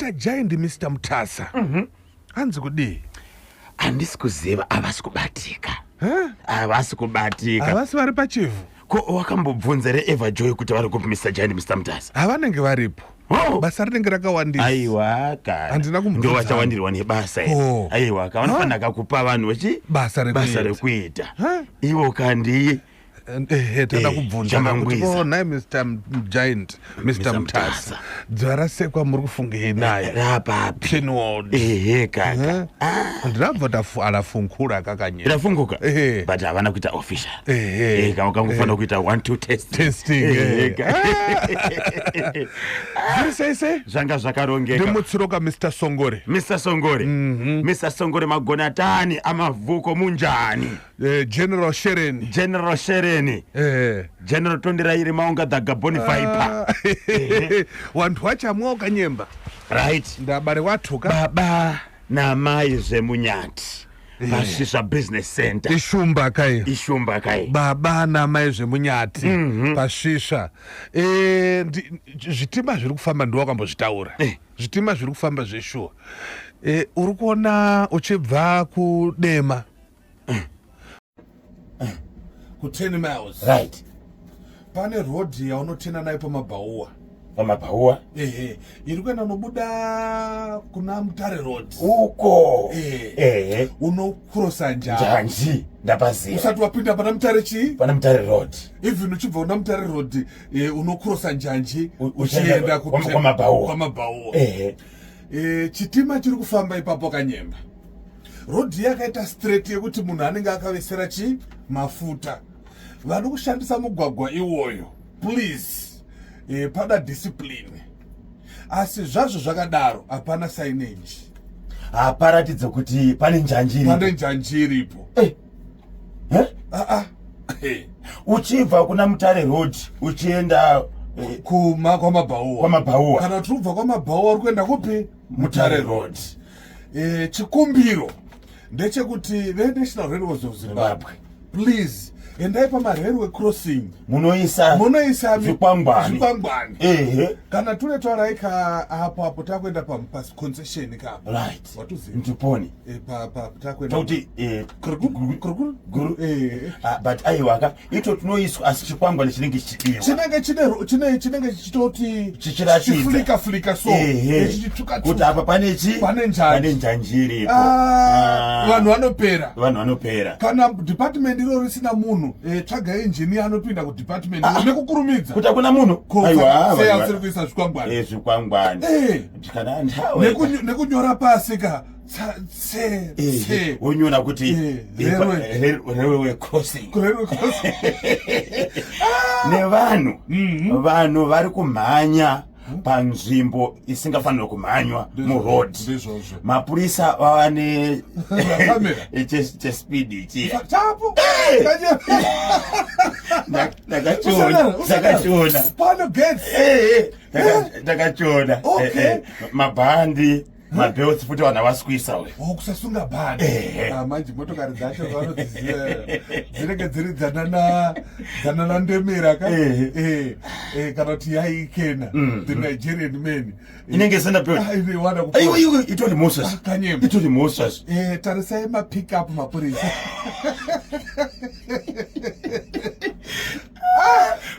Mr. Giant Mr. Mtasa. Hanzi kudi. Handisi kuziva avasi kubatika. Avasi kubatika. Avasi vari pachivu. Ko wakambobvunza reEva Joy kuti vari kupi Mr. Giant Mr. Mtasa? Havanenge varipo. Basa rinenge rakawandisa. Aiwa kana. Handina kumubvunza. Ndio vachawandirwa nebasa. Aiwa kana vanofanira kakupa vanhu vechi basa rekuita. Ivo kandi tada kubvunza kuti naye Mr. Giant Mr. Mtasa dzara sekwa muri kufungei naye rapapi Pinwood kaka ndinabva alafunkura akakanyera ndafunguka but havana kuita official kama ukangofanira kuita 1-2 testing zvisese zvanga zvakarongeka ndimutsiroka Mr. Songore Mr. Songore magonatani amavuko munjani General Shereni General Tondiraire maunga da Gaboni Viper wantu wachamwa ukanyemba right ndabare watuka baba na mai zvemunyati pashisha business center ishumba kai baba na mai zvemunyati pashisha zvitima zviri kufamba ndiwo wakambozvitaura zvitima zviri kufamba zveshuwa uri kuona uchibva kudema ku 10 miles right pane road yaunotena nayo pamabhauwa iri kuenda nobuda kuna Mutare Road uko unokrosa njanji ndapaziva usati wapinda pana Mutare Road even uchibva una Mutare Road unokrosa njanji uchienda kwamabhauwa chitima chiri kufamba ipapo kanyemba road yakaita straight yekuti munhu anenge akavesera mafuta vano kushandisa mugwagwa iwoyo please pada discipline asi zvazvo zvakadaro hapana signage haparatidze kuti pane njanji iripo uchibva kuna Mutare Road uchienda kwamabhauwa kana kuti ubva kwamabhauwa uri kuenda kupi Mutare Road chikumbiro ndechekuti veNational Railways of Zimbabwe please endai pamarailway crossing munoisa zvikwangwani kana tune twaraika apo takuenda paconcession kapo right watuziva mtuponi takuenda kuti but aiwaka ito tunoiswa asi chikwangwani chinenge chichidiwa chinenge chichitoti chichiflika so kuti apa pane njanji iripo vanhu vanopera kana department iro risina munhu tsvaga engineer anopinda kudepartment nekukurumidza kuti akuna munhu sei kuisa zvikwangwani kana nekunyora pasi ka unyona kuti railway crossing nevanhu vari kumhanya panzvimbo isingafanira kumhanywa muroad mapurisa vava chespeed ichiya ndakachiona mabhandi mabelts futi vanhu havasikuisa kusasunga bhandi manje motokari dzacho vanodziziva dzinenge dziri dzanana ndemera kana kuti yaikena the Nigerian man inenge isina belt itoli mosas tarisai mapickup mapurisa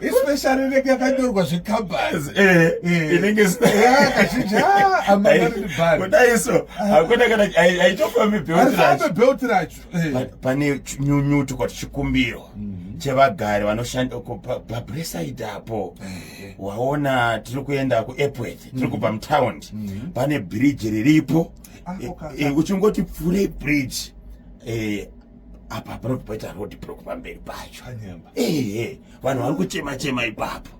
especially nenge yakanyorwa zvekambasi inenge kazhinji kudaiso hakuna kana haitofambi belt racho pane nyunyutu kwati chikumbiro chevagari vanoshanda pabreside apo waona tiri kuenda kuAirport tiri kubva mutaundi pane bridge riripo uchingoti pfurei bridge apa panobva paita road block pamberi pacho vanhu vari kuchema ipapo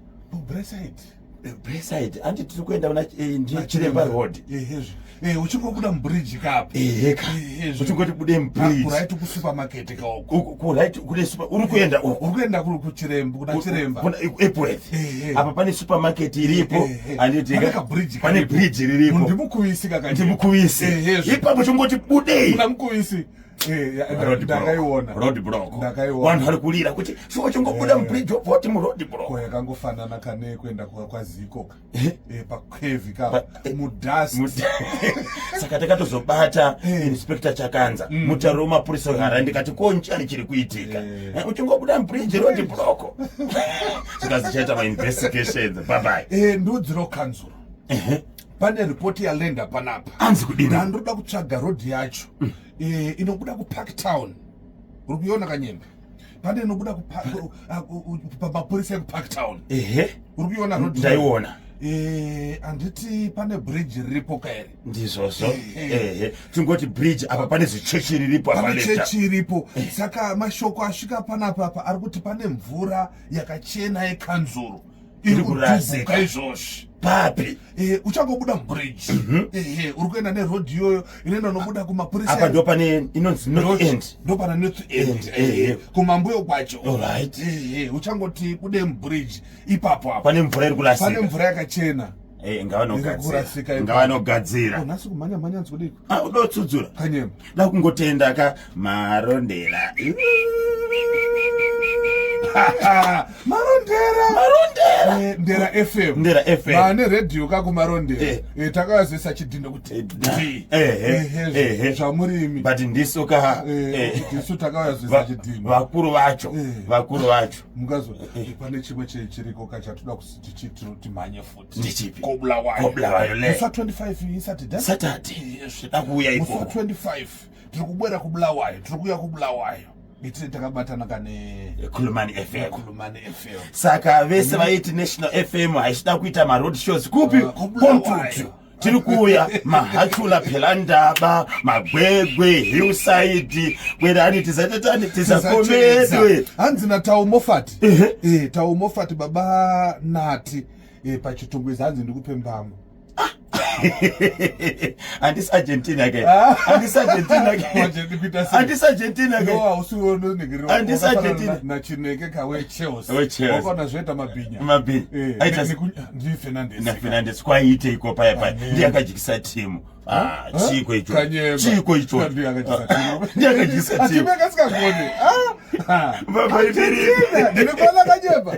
Braeside andi tiri kuenda kuna Chiremba Road uchingobuda mubridge kapo uchingoti bude mubridge kuraiti kusupermarket kune uri kuenda kuchiremba kuna Chiremba Airport apa pane supermarket iripo pane bridge riripo ndimukuvisi ipapo chingoti budei kuna mukuvisi road block vanhu vari kurira kuti shuwa chongobuda mubridge wopoti muroad block yakangofanana kane kuenda kwaziko pakhevi ka mudust saka takatozobata inspector Chakanza mutauro wemapurisa wehara ndikati konchari chiri kuitika uchingobuda mubridge road block zvikazichaita mainvestigations babai ndudziro kanzuro pane ripoti yalenda panapa anzi kudini ndoda kutsvaga road yacho inobuda kuParktown uri kuiona Kanyemba pane inobuda pamapurisa ekuParktown uri kuiona road ndaiona anditi pane bridge riripo kaere ndizvozvo tingoti bridge apa pane zichechi riripo chechi iripo saka mashoko asvika panapa ari kuti pane mvura yakachena yekanzuro iri kudhubuka izvozvi papi uchangobuda mubridge uri kuenda neroad iyoyo inoenda nobuda kumapurisa apa ndo pane inonzi north end ndo pana north end kumambuyo kwacho alright uchangoti bude mubridge ipapo apa pane mvura iri kurasika pane mvura yakachena ngavanogadzira nhasi kumhanya mhanya nzodiko udotsudzura Kanyemba da kungotenda ka marondera ndera FM vane radio kakumarondera takavazesa chidhindo kuti zvamurimi but ndisu ka ndisu takavazesa chidhindo vakuru vacho mukazo pane chimwe chiriko kachatoda timhanye futi ndichipi Kobulawayo musa 25 Saturday zvida kuuya musa 25 tiri kubwera kubulawayo tiri kuuya kubulawayo itiri takabatana kane Khulumani FM saka vese vaiti National FM haishida kuita maroad shows kupi kontutu tiri kuuya mahachula Phelandaba magwegwe hillside kwedani tisatetani tisakomedwe hanzi naTau Moffat Tau Moffat baba nati pachitongwezi hanzi ndikupe mbamo andisi Argentina ke andisi Argentina nachineke kawe Chelsea wakona zvoita mabhinya aita ndi Fernandes kwaite iko paya ndiyakajikisa timu chiko icho ndiyakajikisa timu kasikagone baba iperi ndikwana Kanyemba